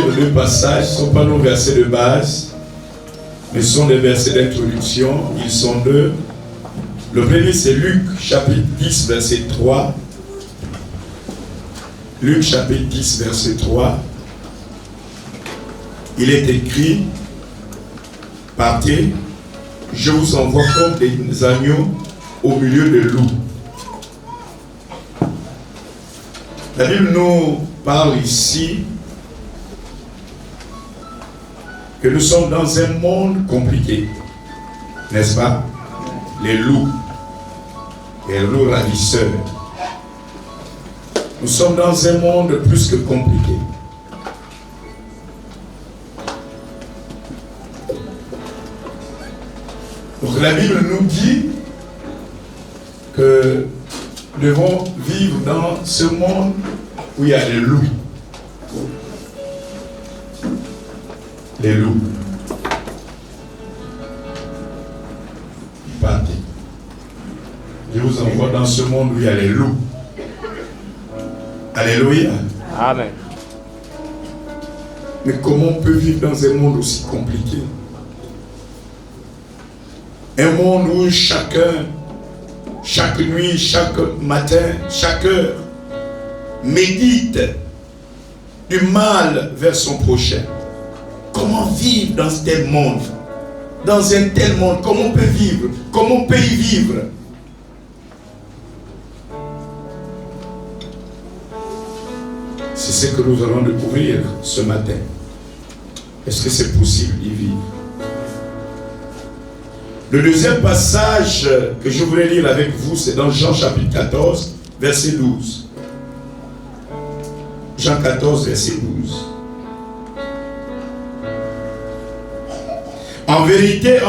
lire deux passages, ce ne sont pas nos versets de base, mais ce sont des versets d'introduction. Ils sont deux. Le premier, c'est Luc, chapitre 10, verset 3. Luc, chapitre 10, verset 3. Il est écrit, partez, je vous envoie comme des agneaux au milieu de loups. La Bible nous parle ici que nous sommes dans un monde compliqué, n'est-ce pas? Les loups ravisseurs. Nous sommes dans un monde plus que compliqué. Donc la Bible nous dit que nous devons vivre dans ce monde où il y a les loups. Les loups. Partez. Je vous envoie dans ce monde où il y a les loups. Alléluia. Amen. Mais comment on peut vivre dans un monde aussi compliqué? Un monde où chacun, chaque nuit, chaque matin, chaque heure, médite du mal vers son prochain. Comment vivre dans un tel monde? Dans un tel monde, comment on peut vivre? Comment on peut y vivre? C'est ce que nous allons découvrir ce matin. Est-ce que c'est possible d'y vivre? Le deuxième passage que je voulais lire avec vous, c'est dans Jean chapitre 14, verset 12. Jean 14, verset 12. En vérité,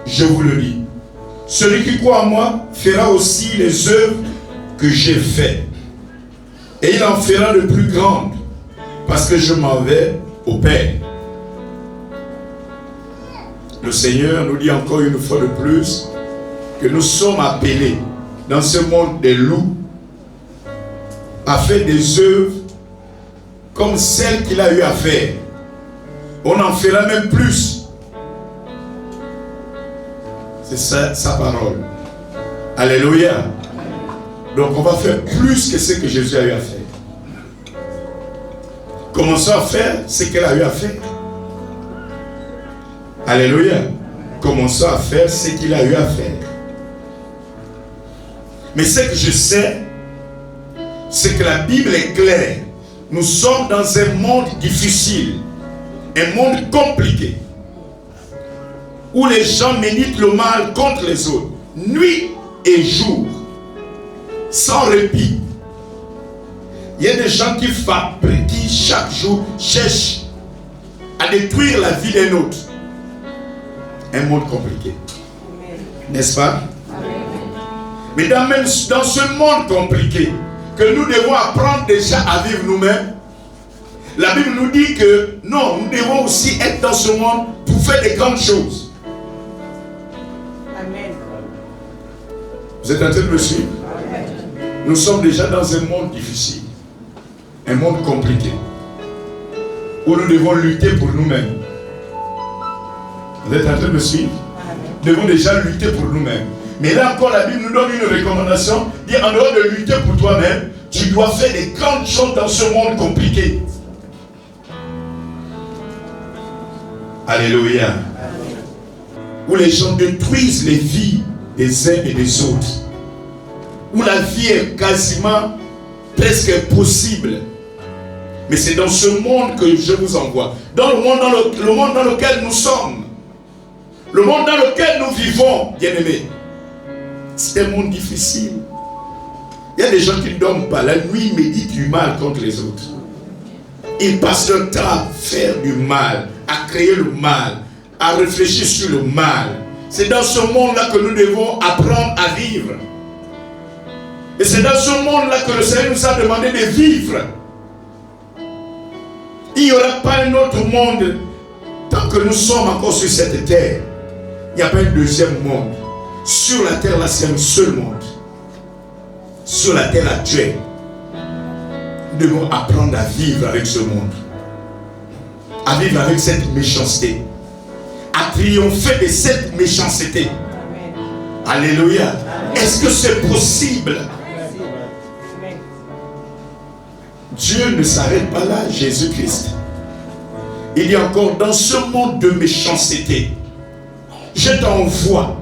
je vous le dis, celui qui croit en moi fera aussi les œuvres que j'ai faites. Et il en fera de plus grandes, parce que je m'en vais au Père. Le Seigneur nous dit encore une fois de plus que nous sommes appelés dans ce monde des loups à faire des œuvres comme celles qu'il a eu à faire. On en fera même plus. C'est ça, sa parole. Alléluia. Donc on va faire plus que ce que Jésus a eu à faire. Commençons à faire ce qu'il a eu à faire. Alléluia. Commençons à faire ce qu'il a eu à faire. Mais ce que je sais, c'est que la Bible est claire. Nous sommes dans un monde difficile, un monde compliqué, où les gens méditent le mal contre les autres, nuit et jour, sans répit. Il y a des gens qui fabriquent, qui chaque jour cherchent à détruire la vie des nôtres. Un monde compliqué. N'est-ce pas? Mais même dans ce monde compliqué, que nous devons apprendre déjà à vivre nous-mêmes, la Bible nous dit que non, nous devons aussi être dans ce monde pour faire des grandes choses. Amen. Vous êtes en train de me suivre? Amen. Nous sommes déjà dans un monde difficile, un monde compliqué, où nous devons lutter pour nous-mêmes. Vous êtes en train de me suivre? Nous devons déjà lutter pour nous-mêmes. Mais là encore, la Bible nous donne une recommandation. Dit, en dehors de lutter pour toi-même, tu dois faire des grandes choses dans ce monde compliqué. Alléluia. Amen. Où les gens détruisent les vies des uns et des autres. Où la vie est quasiment presque impossible. Mais c'est dans ce monde que je vous envoie. Dans le monde dans lequel nous sommes. Le monde dans lequel nous vivons, bien-aimés. C'est un monde difficile. Il y a des gens qui ne dorment pas. La nuit, ils méditent du mal contre les autres. Ils passent leur temps à faire du mal, à créer le mal, à réfléchir sur le mal. C'est dans ce monde-là que nous devons apprendre à vivre. Et c'est dans ce monde-là que le Seigneur nous a demandé de vivre. Il n'y aura pas un autre monde tant que nous sommes encore sur cette terre. Il n'y a pas un deuxième monde. Sur la terre, là, c'est un seul monde. Sur la terre actuelle. devons apprendre à vivre avec ce monde, à vivre avec cette méchanceté, à triompher de cette méchanceté. Amen. Alléluia. Est-ce que c'est possible? Amen. Dieu ne s'arrête pas là, Jésus-Christ. Il y a encore dans ce monde de méchanceté, je t'envoie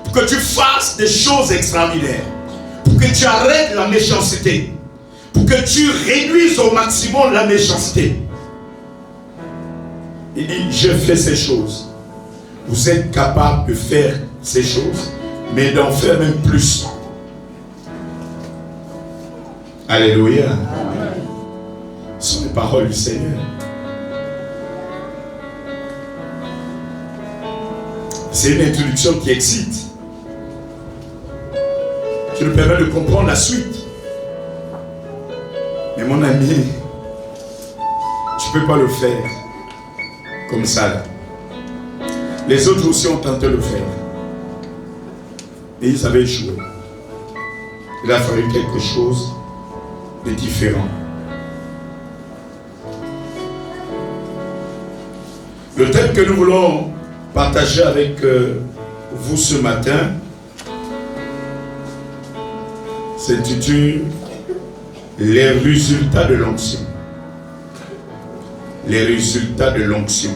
pour que tu fasses des choses extraordinaires, pour que tu arrêtes la méchanceté, pour que tu réduises au maximum la méchanceté. Il dit, je fais ces choses. Vous êtes capable de faire ces choses, mais d'en faire même plus. Alléluia. Amen. Ce sont les paroles du Seigneur. C'est une introduction qui excite, qui nous permet de comprendre la suite. Mais mon ami, tu ne peux pas le faire comme ça là. Les autres aussi ont tenté de le faire. Et ils avaient échoué. Il a fallu quelque chose de différent. Le thème que nous voulons partager avec vous ce matin s'intitule les résultats de l'onction. Les résultats de l'onction.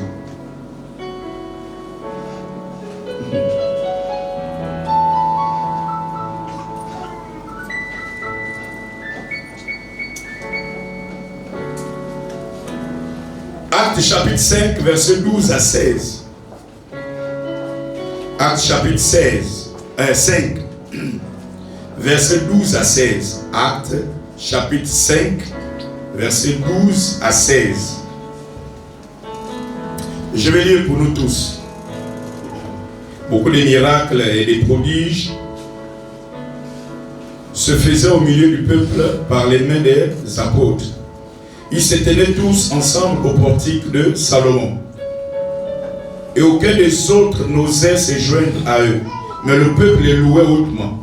Actes chapitre 5, verset 12 à 16. Actes chapitre 5, verset 12 à 16. Actes chapitre 5, verset 12 à 16. Je vais lire pour nous tous. Beaucoup de miracles et des prodiges se faisaient au milieu du peuple par les mains des apôtres. Ils se tenaient tous ensemble au portique de Salomon. Et aucun des autres n'osait se joindre à eux. Mais le peuple les louait hautement.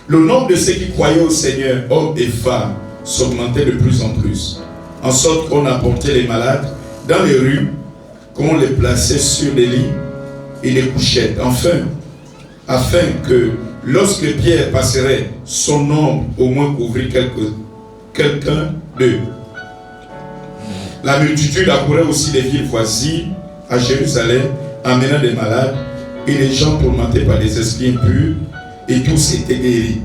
Le nombre de ceux qui croyaient au Seigneur, hommes et femmes, s'augmentait de plus en plus. En sorte qu'on apportait les malades dans les rues, qu'on les plaçait sur les lits et les couchettes. Enfin, afin que lorsque Pierre passerait, son ombre au moins couvrit quelqu'un d'eux. La multitude accourait aussi des villes voisines à Jérusalem, amenant des malades et les gens tourmentés par des esprits impurs, et tous étaient guéris.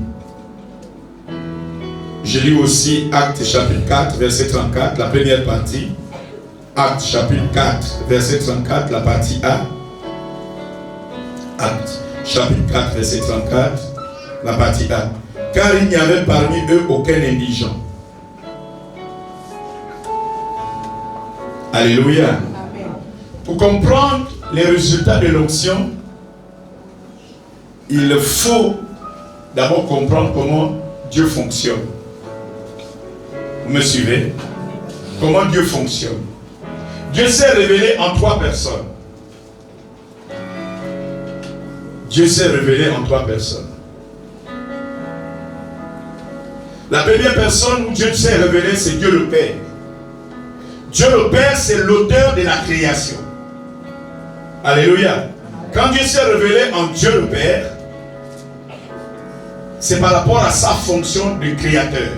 Je lis aussi Actes chapitre 4, verset 34, la première partie. Actes chapitre 4, verset 34, la partie A. Actes chapitre 4, verset 34, la partie A. Car il n'y avait parmi eux aucun indigent. Alléluia. Amen. Pour comprendre les résultats de l'onction, il faut d'abord comprendre comment Dieu fonctionne. Vous me suivez? Comment Dieu fonctionne? Dieu s'est révélé en 3 personnes. Dieu s'est révélé en 3 personnes. La première personne où Dieu s'est révélé, c'est Dieu le Père. Dieu le Père, c'est l'auteur de la création. Alléluia. Quand Dieu s'est révélé en Dieu le Père, c'est par rapport à sa fonction de créateur.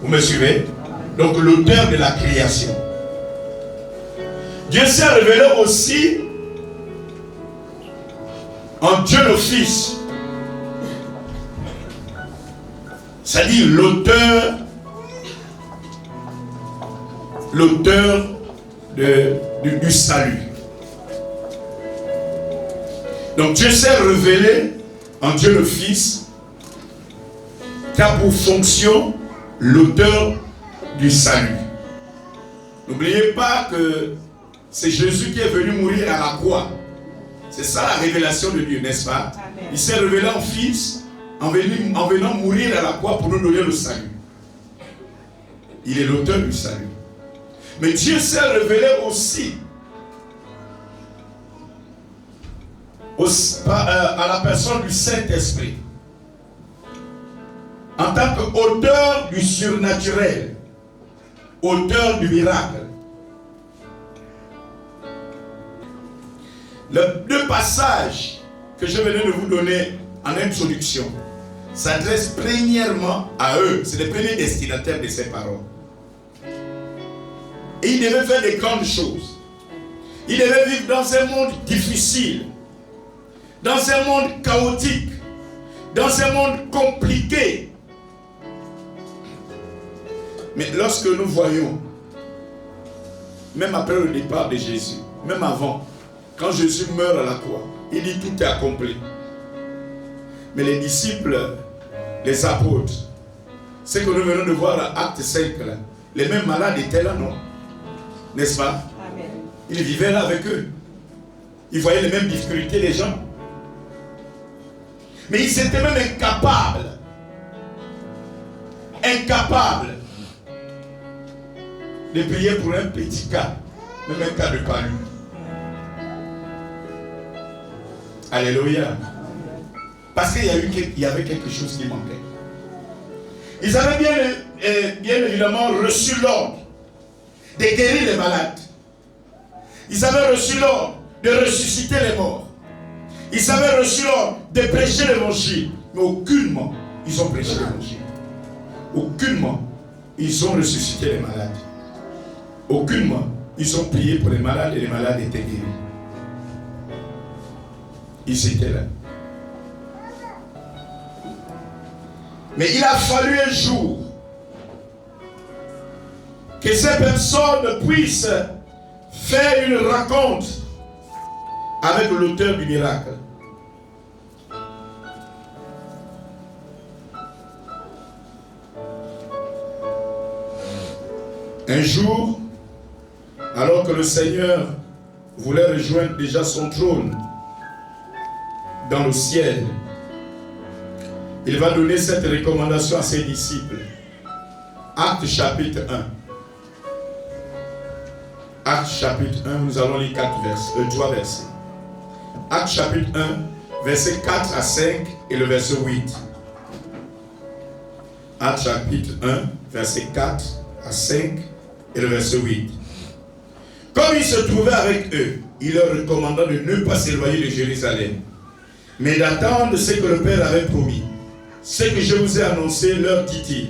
Vous me suivez? Donc l'auteur de la création. Dieu s'est révélé aussi en Dieu le Fils. C'est-à-dire l'auteur du salut. Donc Dieu s'est révélé en Dieu le Fils, qui a pour fonction l'auteur du salut. N'oubliez pas que c'est Jésus qui est venu mourir à la croix. C'est ça la révélation de Dieu, n'est-ce pas? Amen. Il s'est révélé en Fils en venant mourir à la croix pour nous donner le salut. Il est l'auteur du salut. Mais Dieu s'est révélé aussi à la personne du Saint-Esprit en tant qu'auteur du surnaturel. auteur du miracle. Les deux passages que je venais de vous donner en introduction s'adressent premièrement à eux. C'est les premiers destinataires de ces paroles. Et ils devaient faire des grandes choses. Ils devaient vivre dans un monde difficile, dans un monde chaotique, dans un monde compliqué. Mais lorsque nous voyons, même après le départ de Jésus, même avant, quand Jésus meurt à la croix, il dit tout est accompli. Mais les disciples, les apôtres, ce que nous venons de voir à Acte 5, là, les mêmes malades étaient là, non? N'est-ce pas? Amen. Ils vivaient là avec eux. Ils voyaient les mêmes difficultés des gens. Mais ils étaient même incapables de prier pour un petit cas, même un cas de palu. Alléluia. Parce qu'il y avait quelque chose qui manquait. Ils avaient bien évidemment reçu l'ordre de guérir les malades. Ils avaient reçu l'ordre de ressusciter les morts. Ils avaient reçu l'ordre de prêcher l'évangile. Mais aucunement, ils ont prêché l'évangile. Aucunement, ils ont ressuscité les malades. Aucunement, ils ont prié pour les malades et les malades étaient guéris. Ils étaient là. Mais il a fallu un jour que ces personnes puissent faire une rencontre avec l'auteur du miracle. Un jour, alors que le Seigneur voulait rejoindre déjà son trône dans le ciel, il va donner cette recommandation à ses disciples. Acte chapitre 1. Acte chapitre 1, nous allons lire 3 versets. Acte chapitre 1, versets 4 à 5 et le verset 8. Acte chapitre 1, verset 4 à 5 et le verset 8. Comme il se trouvait avec eux, il leur recommanda de ne pas s'éloigner de Jérusalem, mais d'attendre ce que le Père avait promis. Ce que je vous ai annoncé, leur dit-il,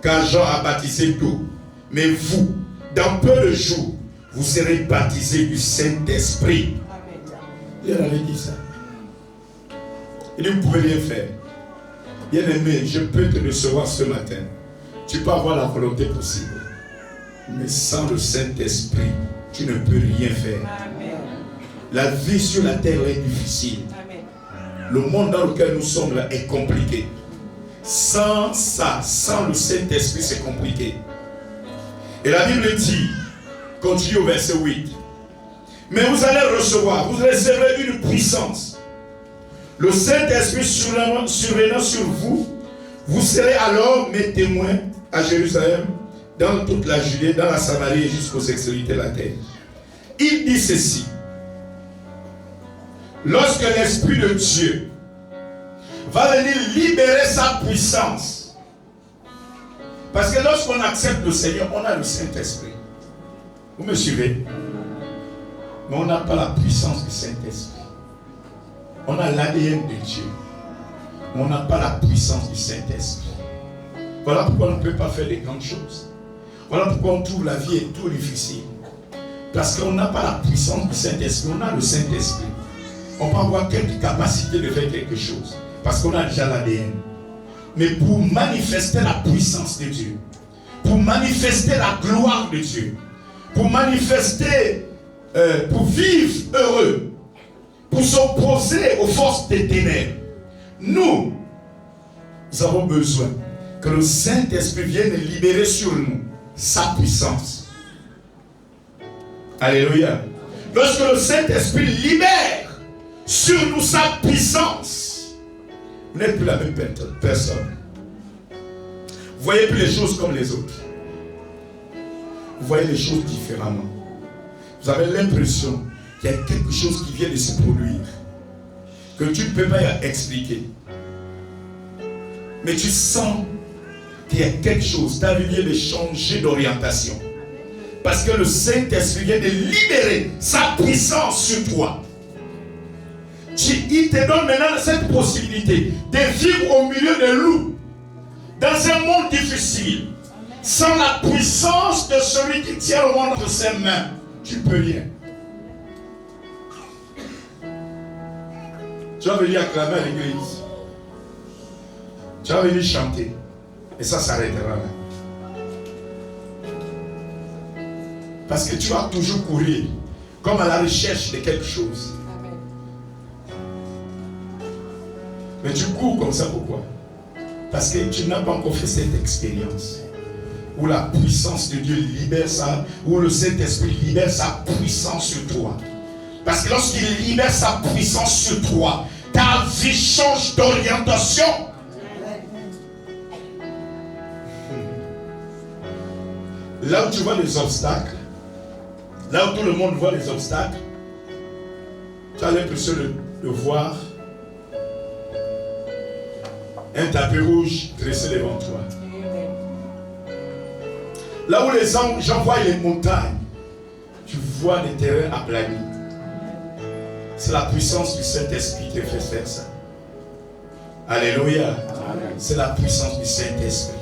car Jean a baptisé d'eau, mais vous, dans peu de jours, vous serez baptisés du Saint-Esprit. Il avait dit ça. Il dit, vous pouvez rien faire. Bien aimé, je peux te recevoir ce matin. Tu peux avoir la volonté possible. Mais sans le Saint-Esprit, tu ne peux rien faire. Amen. La vie sur la terre est difficile. Amen. Le monde dans lequel nous sommes là est compliqué. Sans ça, sans le Saint-Esprit, c'est compliqué. Et la Bible dit, continue au verset 8. Mais vous allez recevoir, vous recevrez une puissance. Le Saint-Esprit survenant sur vous, vous serez alors mes témoins à Jérusalem, dans toute la Judée, dans la Samarie et jusqu'aux extrémités de la terre. Il dit ceci. Lorsque l'Esprit de Dieu va venir libérer sa puissance. Parce que lorsqu'on accepte le Seigneur, on a le Saint-Esprit. Vous me suivez? Mais on n'a pas la puissance du Saint-Esprit. On a l'ADN de Dieu. Mais on n'a pas la puissance du Saint-Esprit. Voilà pourquoi on ne peut pas faire de grandes choses. Voilà pourquoi on trouve la vie est trop difficile. Parce qu'on n'a pas la puissance du Saint-Esprit. On a le Saint-Esprit. On peut avoir quelques capacités de faire quelque chose. Parce qu'on a déjà l'ADN. Mais pour manifester la puissance de Dieu, pour manifester la gloire de Dieu, pour manifester, pour vivre heureux, pour s'opposer aux forces des ténèbres, nous avons besoin que le Saint-Esprit vienne libérer sur nous sa puissance. Alléluia. Lorsque le Saint-Esprit libère sur nous sa puissance, vous n'êtes plus la même personne. Vous voyez plus les choses comme les autres. Vous voyez les choses différemment. Vous avez l'impression qu'il y a quelque chose qui vient de se produire, que tu ne peux pas expliquer. Mais tu sens qu'il y a quelque chose, ta vie vient de changer d'orientation. Parce que le Saint-Esprit vient de libérer sa puissance sur toi. Il te donne maintenant cette possibilité de vivre au milieu des loups, dans un monde difficile, sans la puissance de celui qui tient le monde entre ses mains. Tu ne peux rien. Tu vas venir acclamer à l'église. Tu vas venir chanter. Et ça s'arrêtera là. Parce que tu vas toujours courir comme à la recherche de quelque chose. Mais tu cours comme ça, pourquoi? Parce que tu n'as pas encore fait cette expérience où la puissance de Dieu libère ça, où le Saint-Esprit libère sa puissance sur toi. Parce que lorsqu'il libère sa puissance sur toi, ta vie change d'orientation. Là où tu vois les obstacles, là où tout le monde voit les obstacles, tu as l'impression de voir un tapis rouge dressé devant toi. Là où les gens voient les montagnes, tu vois les terrains aplanis. C'est la puissance du Saint-Esprit qui te fait faire ça. Alléluia. C'est la puissance du Saint-Esprit.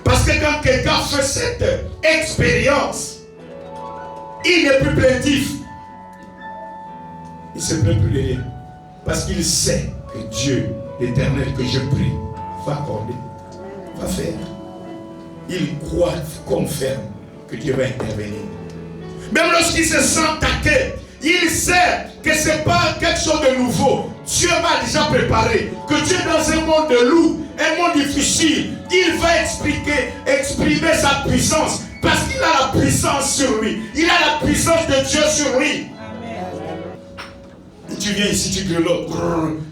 Parce que quand quelqu'un fait cette expérience, il n'est plus plaintif. Il ne se plaint plus de rien. Parce qu'il sait que Dieu, l'Éternel que je prie, va accorder, va faire. Il croit, confirme que Dieu va intervenir. Même lorsqu'il se sent attaqué, il sait que ce n'est pas quelque chose de nouveau. Dieu m'a déjà préparé. Que Dieu est dans un monde de loups, un monde difficile. Il va exprimer sa puissance. Parce qu'il a la puissance sur lui. Il a la puissance de Dieu sur lui. Tu viens ici, tu grelottes.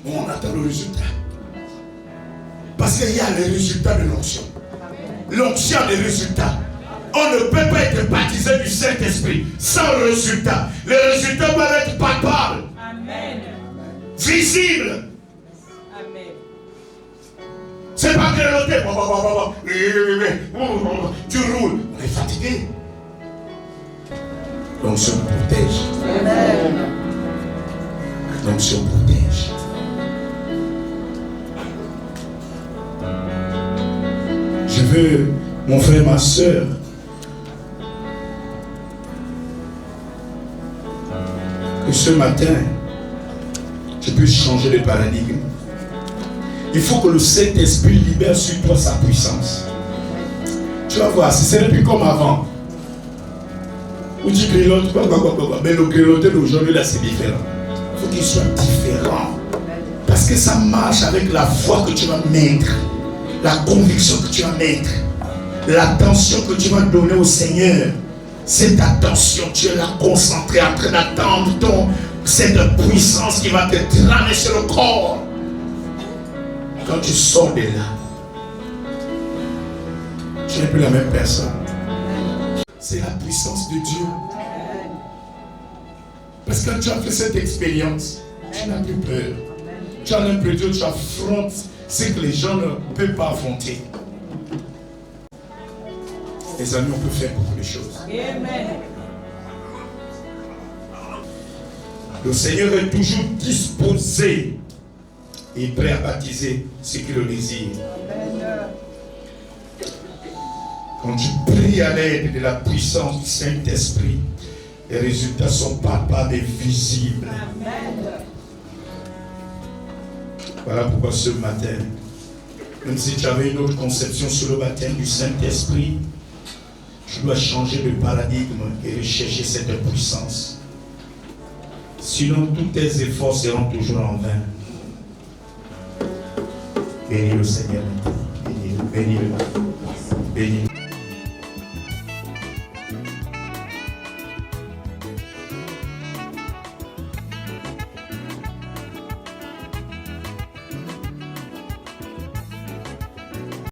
On attend le résultat. Parce qu'il y a le résultat de l'onction. L'onction des résultats. On ne peut pas être baptisé du Saint-Esprit sans résultat. Les résultats doivent être palpables. Amen. Visibles. Amen. C'est pas grelotter. Tu roules. On est fatigué. L'onction protège. Amen. L'onction protège. Je veux, mon frère, ma soeur, que ce matin, tu puisses changer de paradigme. Il faut que le Saint-Esprit libère sur toi sa puissance. Tu vas voir, ce n'est plus comme avant. Où tu grellottes, mais le grellotter d'aujourd'hui, là, c'est différent. Il faut qu'il soit différent. Parce que ça marche avec la foi que tu vas mettre, la conviction que tu vas mettre, l'attention que tu vas donner au Seigneur. Cette attention, tu es là concentré en train d'attendre cette puissance qui va te traverser le corps. Quand tu sors de là, tu n'es plus la même personne. C'est la puissance de Dieu. Parce que quand tu as fait cette expérience, tu n'as plus peur. Tu as l'impression que tu affrontes ce que les gens ne peuvent pas affronter. Les amis, on peut faire beaucoup de choses. Amen. Le Seigneur est toujours disposé et prêt à baptiser ceux qui le désirent. Quand tu pries à l'aide de la puissance du Saint-Esprit, les résultats sont palpables et visibles. Amen. Voilà pourquoi ce matin, même si tu avais une autre conception sur le baptême du Saint-Esprit, tu dois changer de paradigme et rechercher cette puissance. Sinon, tous tes efforts seront toujours en vain. Bénis le Seigneur. Bénis-le. Bénis-le. Bénis-le.